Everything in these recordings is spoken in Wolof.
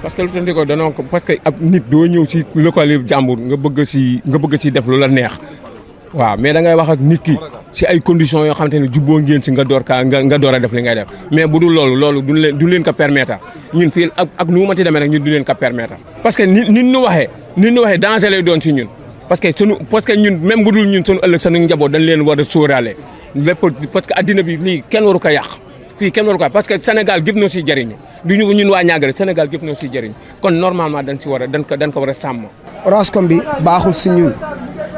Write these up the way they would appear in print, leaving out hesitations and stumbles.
parce que lu tax ko danoo ko parce que ab nit doo ñëw ci local yi jàmbur nga bëgg si def lu la neex waaw mais da ngay wax ak nit ki si ay conditions yoo xamante ne jubboo ngeen si nga door a def li ngay def mais bu dul loolu du leen ko permettre ñun fii ak nu mu mati demee rek ñun du leen ko permettre. parce que nit ñu waxee danger lay doon si ñun parce que ñun même bu dul ñun sunu ëllëg sunu njaboot dañ leen war a sóoraale lépp parce que addina bi lii kenn waru ko yàq. fii kenn waru ko parce que Sénégal gépp noo siy jëriñu du ñu ñun waa Niaga Sénégal gépp noo siy jëriñu kon normalement dañ ko war a sàmm. Orascom bi baaxul si ñun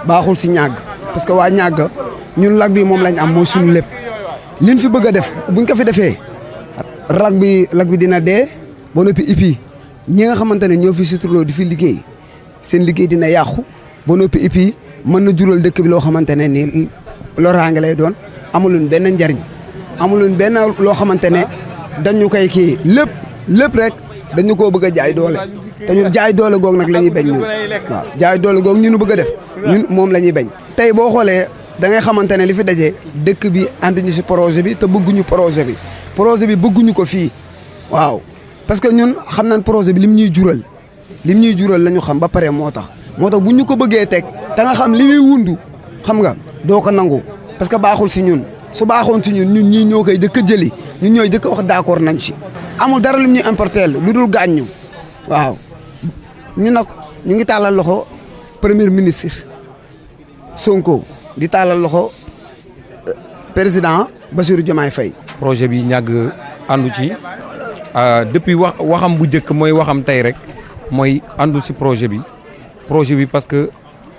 baaxul si Niaga parce que waa Niaga ñun lag bi moom lañ am mooy suñu lépp liñ fi bëgg a def buñ ko fi defee lag bi dina dee ba noppi ipi ñi nga xamante ne ñoo fi suturloo di fi liggéey seen liggéey dina yàqu ba noppi ipi mën na jural dëkk bi loo xamante ne nii loraange lay doon amuluñ benn njariñ. amuloon benn loo xamante ne dañu koy kii lépp rek dañu koo bëgg a jaay doole te ñun jaay doole goog nag la ñuy bañ ñun waaw jaay doole goog ñu bëgg a def ñun moom la ñuy bañ. tey boo xoolee da ngay xamante ne li fi daje dëkk bi ànd ñu si projet bi te bëgguñu projet bi bëgguñu ko fii waaw parce que ñun xam nañ projet bi lim ñuy jural la ñu xam ba pare moo tax bu ñu ko bëggee teg te nga xam li muy wundu xam nga doo ko nangu parce que baaxul si ñun. su baaxoon ci ñun ñii ñoo koy dëkk jëli ñun ñooy dëkk wax d'accord nañ ci amul dara lu ñuy importer lu dul gaañu waaw ñu nag ñu ngi tàllal loxo premier ministre Sonko di tàllal loxo président Bassirou Diomaye Faye. projet bi Niaga àndu ci depuis waxam bu njëkk mooy waxam tey rek mooy àndul si projet bi parce que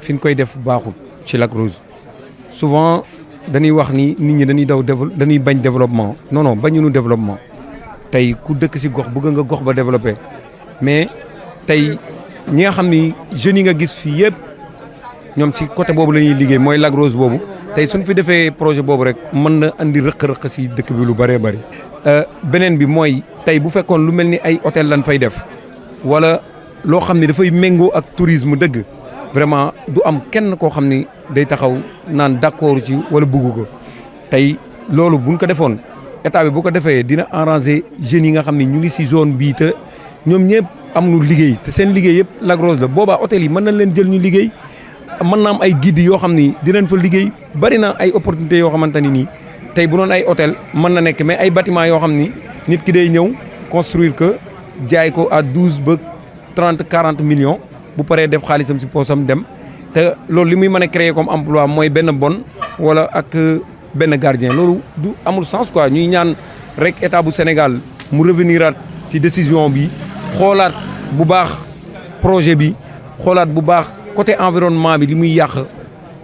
fi ñu koy def baaxul ci Lac Rose souvent. dañuy wax ni nit ñi dañuy bañ développement non bañuñu développement tey ku dëkk si gox bëgg nga gox ba développé mais tey ñi nga xam ni jeunes yi nga gis fii yëpp ñoom ci côté boobu la ñuy liggéey mooy Lac Rose boobu tey suñ fi defee projet boobu rek mën na andi rëq-rëq si dëkk bi lu bëree bëri. beneen bi mooy tey bu fekkoon lu mel ni ay hôtel lañ fay def wala loo xam ni dafay méngoo ak tourisme dëgg vraiment du am kenn koo xam ni day taxaw naan d'accord ci wala bëgg ko tey loolu buñ ko defoon état bi bu ko defee dina arranger jeunes yi nga xam ni ñu ngi si zone bii te ñoom ñëpp amuñu liggéey te seen liggéey yëpp Lac Rose la boobaa hôtel yi mën nañ leen jël ñu liggéey mën na am ay guides yoo xam ni dinañ fa liggéey bari na ay opportunités yoo xamante ni nii tey bu doon ay hôtel mën na nekk mais ay bâtiments yoo xam ni nit ki day ñëw construire que jaay ko à 12 ba 30 40 millions bu paree def xaalisam si poosam dem. te loolu li muy mën a créer comme emploi mooy benn bon wala ak benn gardien loolu du amul sens quoi ñuy ñaan rek état bu Sénégal mu reveniraat ci décision bi xoolaat bu baax projet bi xoolaat bu baax côté environnement bi li muy yàq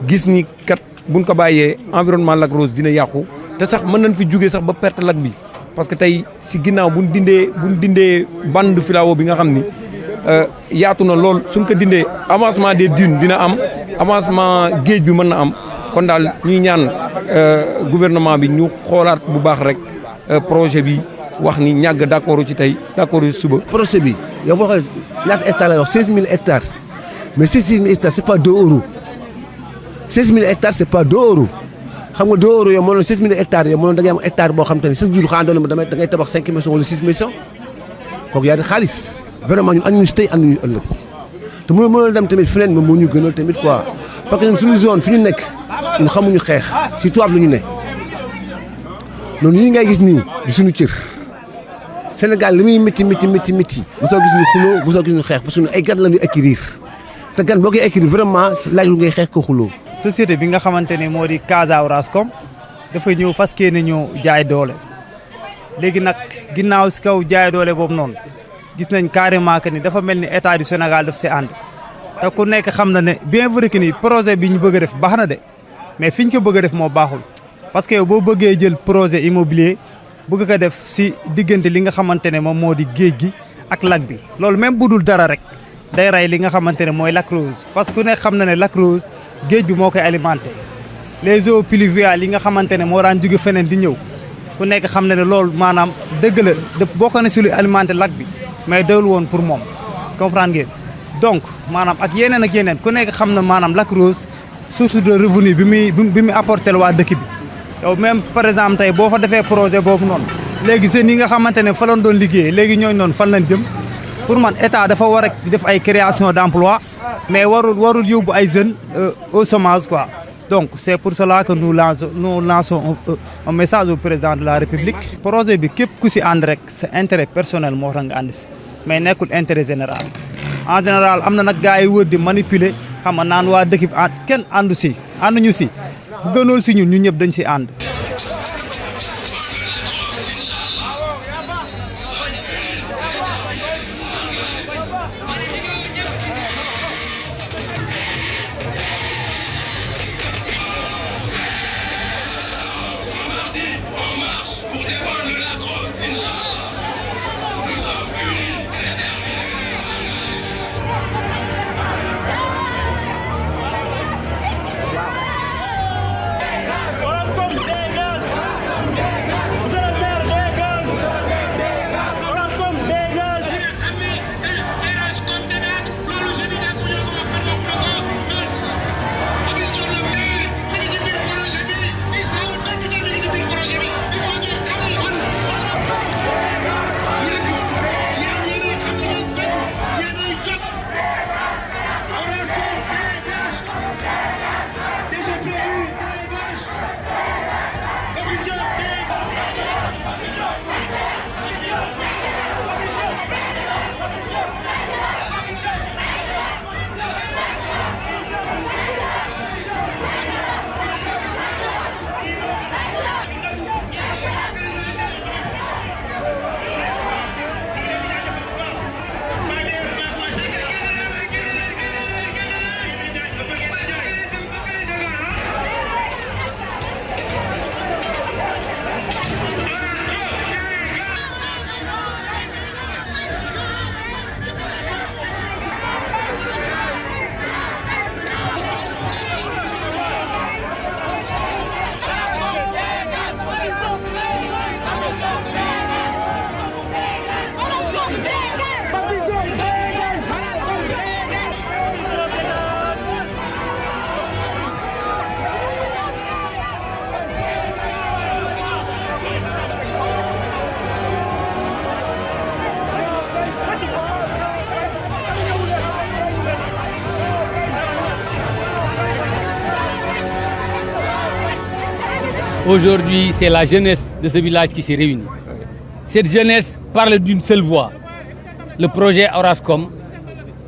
gis ni kat buñ ko bàyyee environnement Lac Rose dina yàqu te sax mën nañ fi jógee sax ba perte lac bi parce que tey ci ginnaaw buñ dindee bande filao bi nga xam ni yaatu na lool suñ ko dindee avancement des dunes dina am avancement géej bi mën na am kon daal ñuy ñaan gouvernement bi ñu xoolaat bu baax rek projet bi wax ni Niaga d'accord ci tey d'accord ci suba. projet bi yow boo xoolee ñaata hectares la wax 16000 hectares mais 16000 hectares c'est pas 2 euros 16000 hectares c'est pas 2 euros xam nga 2 euros yow mënoon 16000 hectares yow mënoon da ngay am hectare boo xam te ne chaque jour xanaa doon da ngay tabax 5 maisons wala 6 maisons kooku yaa di xaalis. vraiment ñun ànd ñu si tey ànd ñu ëllëg te mënoon dem tamit feneen moom moo ñu gënal tamit quoi parce que ñun suñu zone fi ñu nekk ñun xamuñu xeex ci tubaab la ñu ne noonu yii ngay gis nii di suñu cër Sénégal li muy métti mosoo gis ñu xuloo mosoo gis ñu xeex parce que ñun ay gan la ñuy acquérir te gan boo koy acquérir vraiment laaj lu ngay xeex ko xuloo. société bi nga xamante ne moo di Casa Orascom dafa ñëw fas yéene ñëw jaay doole léegi nag ginnaaw si kaw jaay doole boobu noonu. gis nañ carrément que ni dafa mel ni état du Sénégal daf si ànd te ku nekk xam na ne bien vrai que ni projet bi ñu bëgg a def baax na de mais fi ñu ko bëgg a def moo baaxul parce que boo bëggee jël projet immobilier bëgg ko def si diggante li nga xamante ne moom moo di géej gi ak lac bi loolu même bu dul dara rek day rey li nga xamante ne mooy Lac Rose parce que ku ne xam na ne Lac Rose géej bi moo koy alimenté les eaux pluviales yi nga xamante ne moo daan jóge feneen di ñëw ku nekk xam na ne loolu maanaam dëgg la bokk na si lu alimenté lac bi mais dawul woon pour moom comprendre ngeen donc maanaam ak yeneen ku nekk xam na maanaam Lac Rose source de revenu bi muy apporté waa dëkk bi yow même par exemple tey boo fa defee projet boobu noonu léegi jeunes yi nga xamante ne fa lañ doon liggéey léegi ñooñu noonu fan lañ jëm pour man état dafa war a def ay création d'emploi mais warul yóbbu ay jeunes au chômage quoi donc c'est pour cela que nous lançons un message au président de la République projet bi képp ku si ànd rek c'est intérêt personnel moo tax nga ànd si mais nekkul intérêt général en général am na nag gars yi wër di manipuler xam nga naan waa dëkk bi kenn ànduñu si bu gënoon si ñun ñëpp dañ si ànd. Aujourd'hui, c'est la jeunesse de ce village qui s'est réunie. Cette jeunesse parle d'une seule voix. Le projet Orascom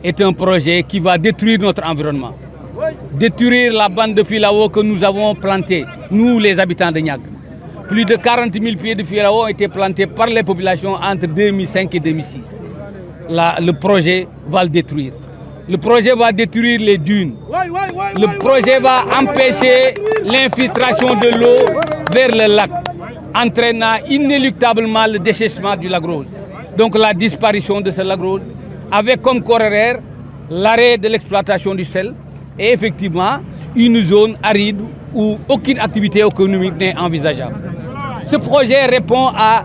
est un projet qui va détruire notre environnement, détruire la bande de filao que nous avons plantée, nous les habitants de Niaga. Plus de 40 000 pieds de filao ont été plantés par les populations entre 2005 et 2006. Là, le projet va le détruire. Le projet va détruire les dunes. Le projet va empêcher l'infiltration de l'eau vers le lac, entraînant inéluctablement le déchètement du lac Rose. Donc la disparition de ce lac Rose, avec comme corollaire l'arrêt de l'exploitation du sel et effectivement une zone aride où aucune activité économique n'est envisageable. Ce projet répond à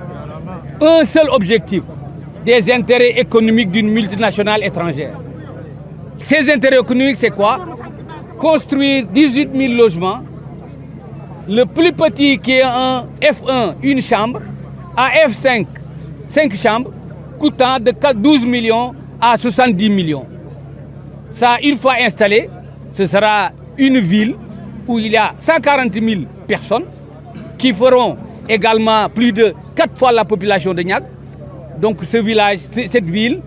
un seul objectif, des intérêts économiques d'une multinationale étrangère. Ces intérêts économiques, c'est quoi? Construire 18 000 logements, le plus petit qui est un F1, une chambre, à F5, 5 chambres, coûtant de 12 millions à 70 millions. Ça, une fois installé, ce sera une ville où il y a 140 000 personnes qui feront également plus de 4 fois la population de Niaga. Donc ce village, cette ville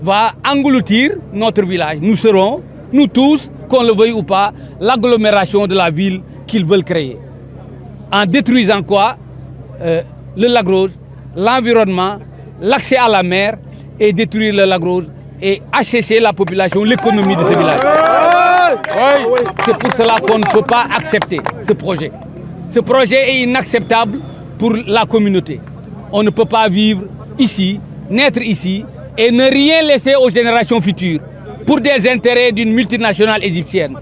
va engloutir notre village. Nous serons, nous tous, qu'on le veuille ou pas, l'agglomération de la ville qu'ils veulent créer. En détruisant quoi? Le lac Rose, l'environnement, l'accès à la mer et détruire le lac Rose et assécher la population, l'économie de ce village. C'est pour cela qu'on ne peut pas accepter ce projet. Ce projet est inacceptable pour la communauté. on ne peut pas vivre ici, naître ici et ne rien laisser aux générations futures pour des intérêts d'une multinationale égyptienne.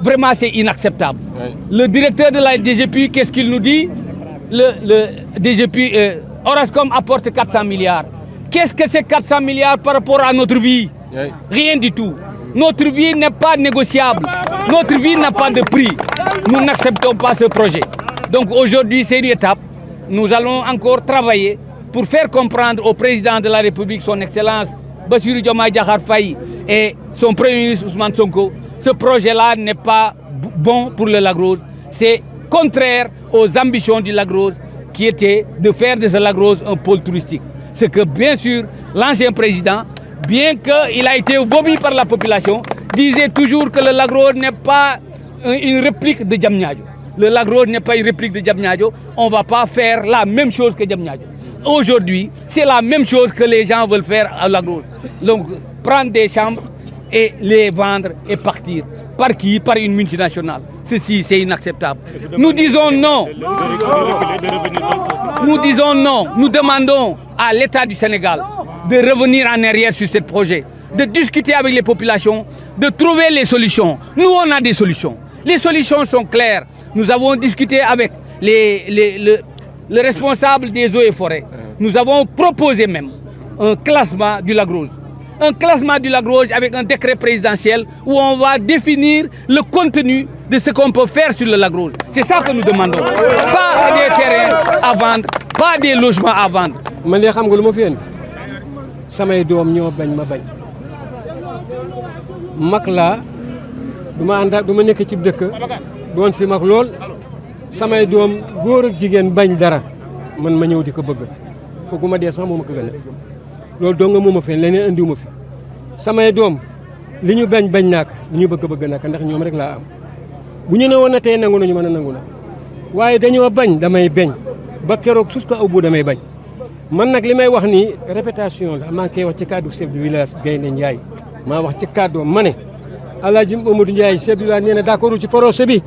Vraiment, c'est inacceptable. Le directeur de la DGPU, qu'est-ce qu'il nous dit? Le DGPU, Orascom apporte 400 milliards. Qu'est-ce que c'est 400 milliards par rapport à notre vie? Rien du tout. Notre vie n'est pas négociable. Notre vie n'a pas de prix. Nous n'acceptons pas ce projet. Donc aujourd'hui, c'est une étape. Nous allons encore travailler pour faire comprendre au président de la République, son Excellence Bassirou Diomaye Diakhar Faye et son Premier ministre Ousmane Sonko, ce projet-là n'est pas bon pour le Lac Rose. C'est contraire aux ambitions du Lac Rose qui était de faire de ce Lac Rose un pôle touristique. Ce que bien sûr l'ancien président, bien qu'il a été vomi par la population, disait toujours que le Lac Rose n'est pas une réplique de Diamniadio. Le Lac Rose n'est pas une réplique de Diamniadio. On ne va pas faire la même chose que Diamniadio. Aujourd'hui, c'est la même chose que les gens veulent faire à Lac Rose. Donc, prendre des chambres et les vendre et partir. Par qui? Par une multinationale. Ceci, c'est inacceptable. Nous disons non. Nous disons non. Nous demandons à l'État du Sénégal de revenir en arrière sur ce projet, de discuter avec les populations, de trouver les solutions. Nous, on a des solutions. Les solutions sont claires. Nous avons discuté avec le responsable des eaux et forêts. Nous avons proposé même un classement du Lac Rose. Un classement du Lac Rose avec un décret présidentiel où on va définir le contenu de ce qu'on peut faire sur le Lac Rose. C'est ça que nous demandons. Pas des terrains à vendre, pas des logements à vendre. man de xam nga lu ma fi indi samay doom ñoo bañ ma bañ mag laa du ma ànd du ma nekk ci dëkk doon fi mag lool samay doom góor ak jigéen bañ dara man ma ñëw di ko bëgg kooku ma dee sax moo ma ko gën a loolu dong nga moo ma fi leneen andiwu ma fi samay doom li ñu bañ naak li ñu bëgg naak ndax ñoom rek laa am bu ñu ne woon na tey nangu nañu mën a nangu na waaye dañoo bañ damay bañ ba keroog sus ko aw bu damay bañ man nag li may wax nii répétition la maa ngi koy wax ci cadre chef du village Gaynde Ndiaye maa wax ci cadre ma ne Alaaji Mamadou Ndiaye chef du village nee na d'accord ci projet bi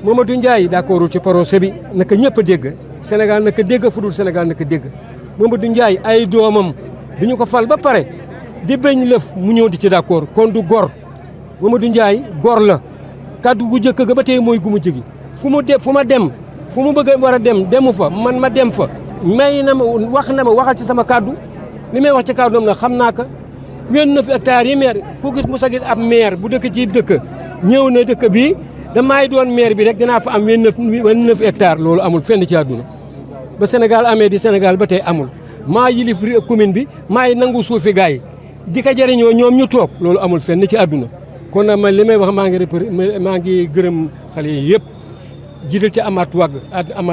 Mamadou Ndiaye d'accord ci projet bi naka ñëpp a dégg Sénégal naka dégg fudul Sénégal naka dégg Mamadou Ndiaye ay doomam bi ñu ko fal ba pare di bañ lëf mu ñëw di ci d'accord kon du gor Mamadou Ndiaye gor la kaddu gu njëkk ga ba tey mooy gu mu jigi fu mu dem fu mu bëgg war a dem demu fa man ma dem fa may na ma waxal ci sama kaddu li may wax ci kaddu am na xam naa ko 29 hectares yi maire ku gis mu sa gis ab maire bu dëkk ci dëkk ñëw na dëkk bii damay doon maire bi rek dinaa fa am 29 hectares loolu amul fenn ci àdduna ba Sénégal amee di Sénégal ba tey amul maa yilif commune bi maay nangu suufi gars yi di ko jëriñoo ñoom ñu toog loolu amul fenn ci àdduna kon nag man li may wax maa ngi gërëm xale yi yëpp jiital ci Amath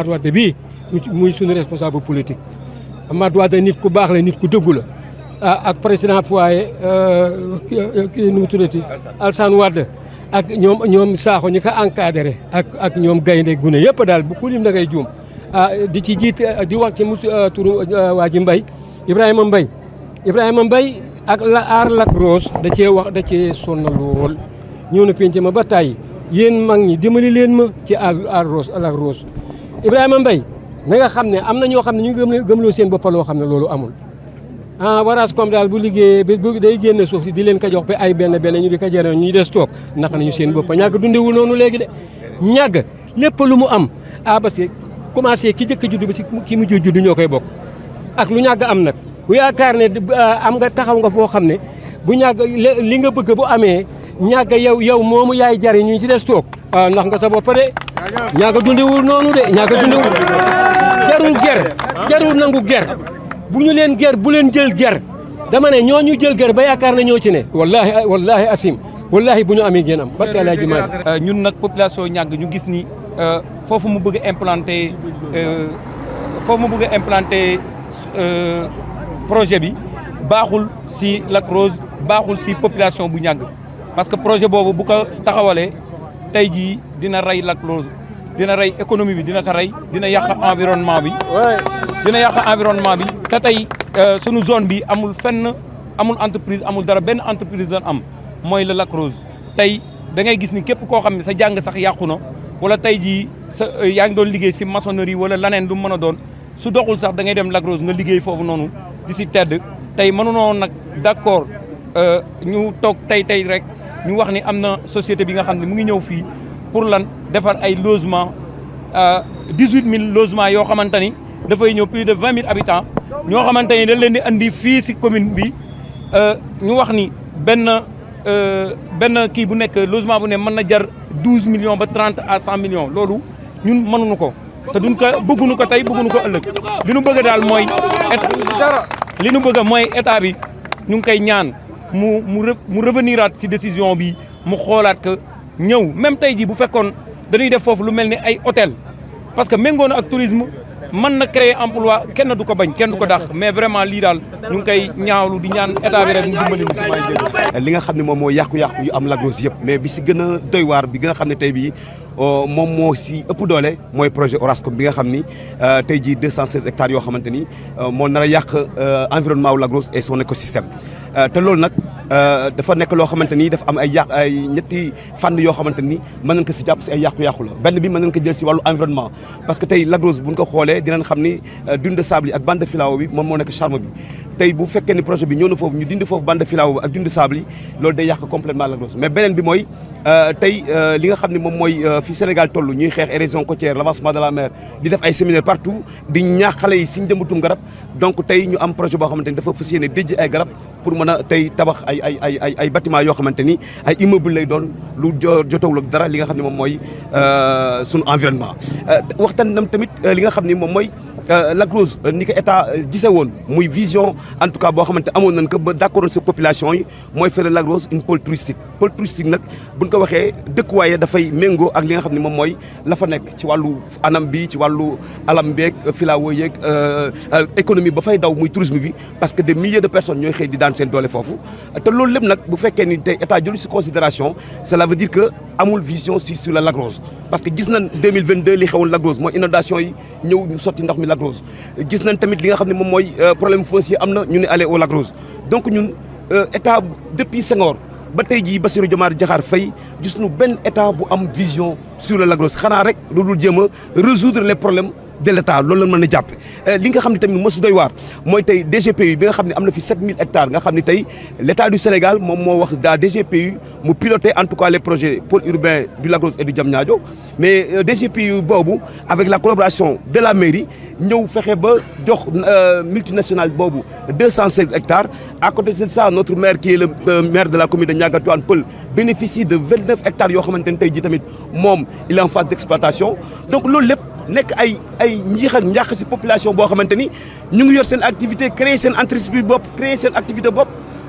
Wade bii muy suñu responsable politique Amath Wade nit ku baax la nit ku dëggu la ak président foyer kii nu mu tuddati Alassane Wade ak ñoom Sakho ñi ko encadré ak ñoom gaynde gune yëpp daal bu ku lim da ngay juum di ci jiit di wax ci turu waa ji Ibrahima Mbaye ak la aar Lac Rose da cee sonn lool ñëw na penc ma ba tàyyi yéen mag ñi dimbali leen ma ci aar Lac Rose Ibrahima Mbaye na nga xam ne am na ñoo xam ne ñu ngi gëmloo seen bopp loo xam ne loolu amul Orascom daal bu liggéeyee bu day génne suuf si di leen ko jox ba ay benn ñu di ko jëriñoo ñu des toog naka nañu seen bopp ñàgg dundewul noonu léegi de ñàgg lépp lu mu am parce que commencé ki jëkk juddu ba si ki mu juddu ñoo koy bokk ak lu ñàgg am nag bu yaakaar ne am nga taxaw nga foo xam ne bu ñàgg li nga bëgg bu amee ñàgg yow moomu yaay jariñ ñu ci des toog ndax nga sa bopp de ñàgg dundewul noonu de ñàgg dundewul jarul jarul nangu ger bu ñu leen ger bu leen jël ger dama ne ñoo ñu jël ger ba yaakaar ne ñoo ci ne wallahi asim wallahi bu ñu amee ngeen am barke Alaaji Maalik ñun nag population ñàgg ñu gis ni foofu mu bëgg a implanter projet bi baaxul si Lac Rose baaxul si population bu ñàgg parce que projet boobu bu ko taxawalee tey jii dina rey Lac Rose dina rey économie bi dina ko rey dina yàq environnement bi te tey sunu zone bi amul fenn amul entreprise amul dara benn entreprise dañ am mooy le Lac Rose tey da ngay gis ni képp koo xam ne sa jàng sax yàqu na wala tey jii yaa ngi doon liggéey si maçonnerie wala laneen lu mën a doon su doxul sax da ngay dem Lac Rose nga liggéey foofu noonu di si tedd tey mënunoo nag d'accord ñu toog tey rek ñu wax ni am na société bi nga xam ne mu ngi ñëw fii pour lan defar ay logement 18000 logements yoo xamante ni dafay ñëw plus de 20 000 habitants ñoo xamante ni dañ leen di andi fii si commune bi ñu wax ni benn kii bu nekk logement bu ne mën na jar 12 millions ba 30 à 100 millions loolu ñun mënuñu ko te duñ ko bëgguñu ko tey bëgguñu ko ëllëg li ñu bëgg daal mooy li ñu bëgg mooy état bi ñu ngi koy ñaan mu reveniraat si décision bi mu xoolaat que ñëw même tey jii bu fekkoon dañuy def foofu lu mel ni ay hôtel parce que méngoo na ak tourisme mën na créer emploi kenn du ko bañ kenn du ko dàq mais vraiment lii daal ñu ngi koy ñaawlu di ñaan état bi rek mu dimbali ñu si may dégg. li nga xam ne moom moo yàqu-yàqu yu am Lac Rose yëpp mais bi si gën a doy waar bi gën a xam ne tey bii moom moo si ëpp doole mooy projet Orascom bi nga xam ni tey jii 216 hectares yoo xamante ni moo nar a yàq environnement wu Lac Rose et son écosystème te loolu nag dafa nekk loo xamante ni dafa am ay ñetti fànn yoo xamante ni mën nañ ko si jàpp si ay yàqu-yàqu la benn bi mën nañ ko jël si wàllu environnement parce que tey Lac Rose buñ ko xoolee dinañ xam ni dune de sable yi ak bande de filao bi moom moo nekk charme bi tey bu fekkee ni projet bi ñëw na foofu ñu dindi foofu bande de filao bi ak dune de sable yi loolu day yàq complètement Lac Rose mais beneen bi mooy tey li nga xam ne moom mooy fi Sénégal toll ñuy xeex érosion côtière l'avancement de la mer di def ay séminaire partout di ñaax xale yi si njëmbatum garab donc tey ñu am projet boo xamante ni dafa fas yéene déj ay garab pour mën a tey tabax ay bâtiment yoo xamante ni ay immeuble lay doon lu jotawul ak dara li nga xam ne moom mooy sunu environnement waxtaan nam tamit li nga xam ne moom mooy Lac Rose ni ko état gisee woon muy vision en tout cas boo xamante amoon nañ ko ba d'accord sa population yi mooy faire Lac Rose une pôle touristique nag buñ ko waxee dëkkuwaaye dafay méngoo ak li nga xam ne moom mooy la fa nekk ci wàllu anam bi ci wàllu alam beeg filao yeeg économie ba fay daw muy tourisme bi parce que des milliers de personnes ñooy xëy di daan seen doole foofu te loolu lépp nag bu fekkee ni tey état jëlu si considération cela veut dire que amul vision sur la Lac Rose parce que gis nañ 2022 li xewoon Lac Rose mooy inondation yi ñëw ñu sotti ndox mi Lac Rose gis nañ tamit li nga xam ne moom mooy problème foncier am na ñu ne aller au Lac Rose donc ñun état depuis Senghor ba tey jii Bassirou Diomaye Diakhar Faye gis nu benn état bu am vision sur le Lac Rose xanaa rek lu dul jéem a résoudre les problèmes de l'état loolu la mën a jàpp li nga xam ne tamit mosu doy waar mooy tey DGPU bi nga xam ne am na fi 7000 hectares nga xam ne tey l'état du Sénégal moom moo wax daa DGPU mu piloter en tout cas les projets pôle urbain du Lac Rose et du Diamniadio mais DGPU boobu avec la collaboration de la mairie ñëw fexe ba jox multinationale boobu 216 hectares à côté de ça notre maire qui est le maire de la commune de Niaga Tivaouane Peulh bénéficie de 29 hectares yoo xamante ne tey jii tamit moom il est en phase d'exploitation donc loolu lépp nekk ay njiix ak njàq si population boo xamante ni ñu ngi yor seen activité créer seen entreprise bopp créer seen activité bopp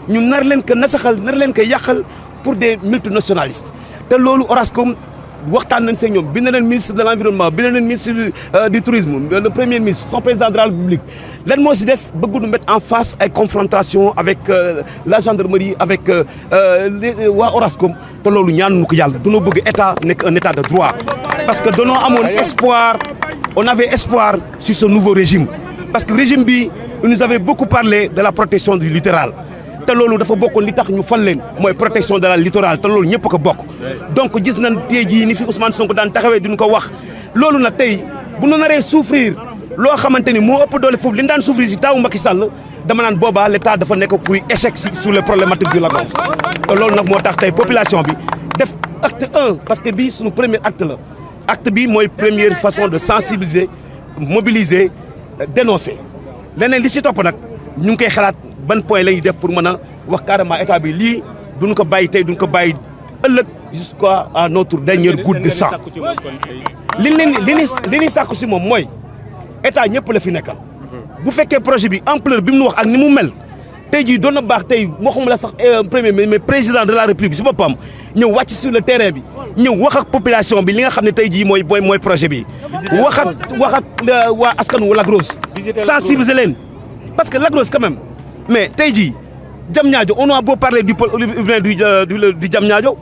ñu nar leen ko nasaxal nar leen ko yàqal pour des multinationalistes te loolu Orascom waxtaan nañ seen ñoom bind nañ ministre de l'environnement bind nañ ministre du tourisme le premier ministre son président de la République lan moo si des bëgg nu mettre en face ay confrontation avec la gendarmerie avec waa Orascom te loolu ñaanuñu ko yàlla dañoo bëgg état nekk un état de droit parce que dañoo amoon espoir on avait espoir sur ce nouveau régime parce que régime bi il nous avait beaucoup parlé de la protection du littoral te loolu dafa bokkoon li tax ñu fal leen mooy protection de la littoral te loolu ñëpp ko bokk donc gis nañ tey jii ni fi Ousmane Sonko daan taxawee duñu ko wax loolu nag tey bu ñu naree souffrir loo xamante ni moo ëpp doole foofu li ñu daan souffrir si taawu Macky Sall dama naan boobaa l'état dafa nekk fuy échec sur les problématiques du Lac Rose te loolu nag moo tax tey population bi def acte 1 parce que bii suñu premier acte la acte bi mooy première façon de sensibiliser mobiliser dénoncer leneen li si topp nag ñu ngi koy xalaat ban point la ñuy def pour mën a wax carrément état bi lii duñu ko bàyyi tey duñu ko bàyyi ëllëg jusqu'à notre dernière goutte de sang li ñuy sàkku si moom mooy état ñëpp la fi nekkal bu fekkee projet bi ampleur bi mu wax ak ni mu mel tey jii doon na baax tey waxuma la sax premier mais président de la république si boppam ñëw wàcc sur le terrain bi ñëw wax ak population bi li nga xam ne tey jii mooy projet bi wax ak waa askan wu Lac Rose sensibiliser leen parce que Lac Rose quand même mais tey jii Diamniadio on a beau parler du pôle urbain du Diamniadio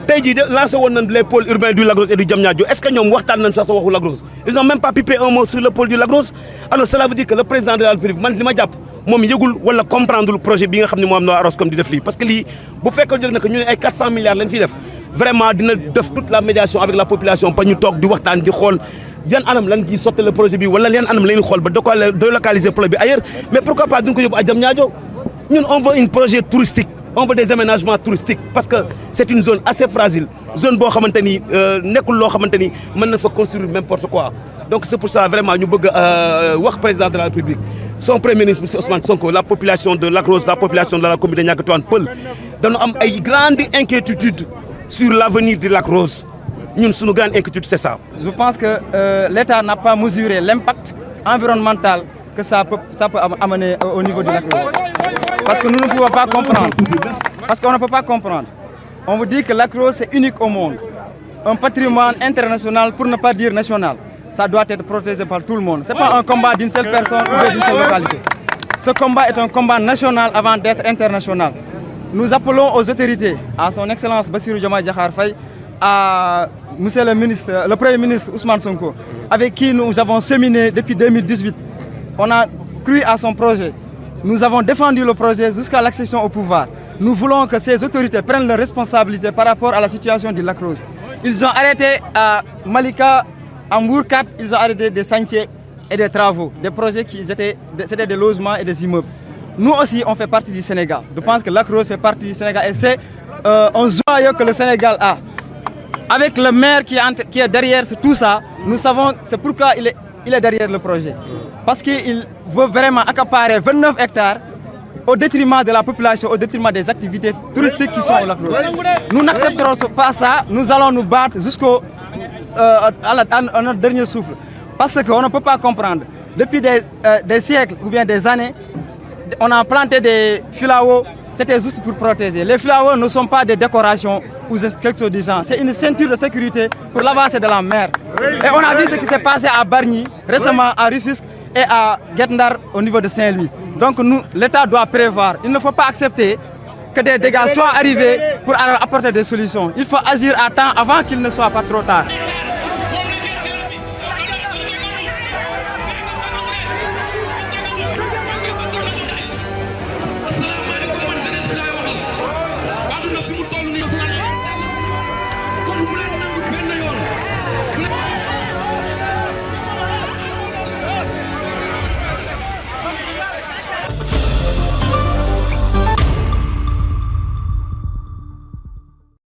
tey jii lancé woon nañ les pôles urbains du Lac Rose et du Diamniadio est-ce que ñoom waxtaan nañ sax sa waxu Lac Rose ils ont même pas pipé un mot sur le pôle du Lac Rose alors cela veut dire que le président de la République man li ma jàpp moom yëgul wala comprendre projet bi nga xam ne moo am na Orascom di def lii parce que lii bu fekkee jóg na que ñu ne ay 400 milliards lañ fiy def vraiment dina def toute la médiation avec la population pa ñu toog di waxtaan di xool yan anam lan gi sotti le projet bi wala yan anam la ñuy xool ba délocaliser projet bi ailleurs mais pourquoi pas duñ ko yóbbu à Diamniadio ñun on veut un projet touristique on veut des aménagements touristiques parce que c'est une zone assez fragile zone boo xamante ni nekkul loo xamante ni mën na fa construire n'importe quoi donc c'est pour ça vraiment ñu bëgg wax président de la République son premier ministre monsieur Ousmane Sonko la population de Lac Rose la population de la commune de Niaga Tivaouane Peulh dañu am ay grandes inquiétudes sur l'avenir de Lac Rose ñun suñu grande inquiétude c'est ça. Je pense que l'État n'a pas mesuré l'impact environnemental que ça peut amener au niveau du Lac Rose. Parce que nous ne pouvons pas comprendre. Parce qu'on ne peut pas comprendre. On vous dit que Lac Rose c'est unique au monde. Un patrimoine international pour ne pas dire national. Ça doit être protégé par tout le monde. Ce n'est pas un combat d'une seule personne ou d'une seule localité. Ce combat est un combat national avant d'être international. Nous appelons aux autorités, à son Excellence Bassirou Diomaye Diakhar Faye, à Monsieur le ministre, le Premier ministre Ousmane Sonko, avec qui nous avons cheminé depuis 2018. On a cru à son projet. Nous avons défendu le projet jusqu'à l'accession au pouvoir. Nous voulons que ces autorités prennent leurs responsabilités par rapport à la situation du Lac Rose. Ils ont arrêté à Malika, à Mbour 4, ils ont arrêté des chantiers et des travaux, des projets qui c'était des logements et des immeubles. Nous aussi, on fait partie du Sénégal. Je pense que Lac Rose fait partie du Sénégal et c'est un joyau que le Sénégal a. Avec le maire qui est derrière tout ça, nous savons c'est pourquoi il est derrière le projet. Parce qu'il veut vraiment accaparer 29 hectares au détriment de la population, au détriment des activités touristiques qui sont au Lac Rose. Nous n'accepterons pas ça, nous allons nous battre à notre dernier souffle. Parce qu'on ne peut pas comprendre. Depuis des siècles ou bien des années, on a planté des filaos, c'était juste pour protéger. Les filaos ne sont pas des décorations ou quelque chose du genre. C'est une ceinture de sécurité pour l'avancée de la mer. Et on a vu ce qui s'est passé à Bargny, récemment à Rufisque et à Guet-Ndar au niveau de Saint-Louis. Donc l'État doit prévoir. Il ne faut pas accepter que des dégâts soient arrivés pour apporter des solutions. Il faut agir à temps avant qu'il ne soit pas trop tard.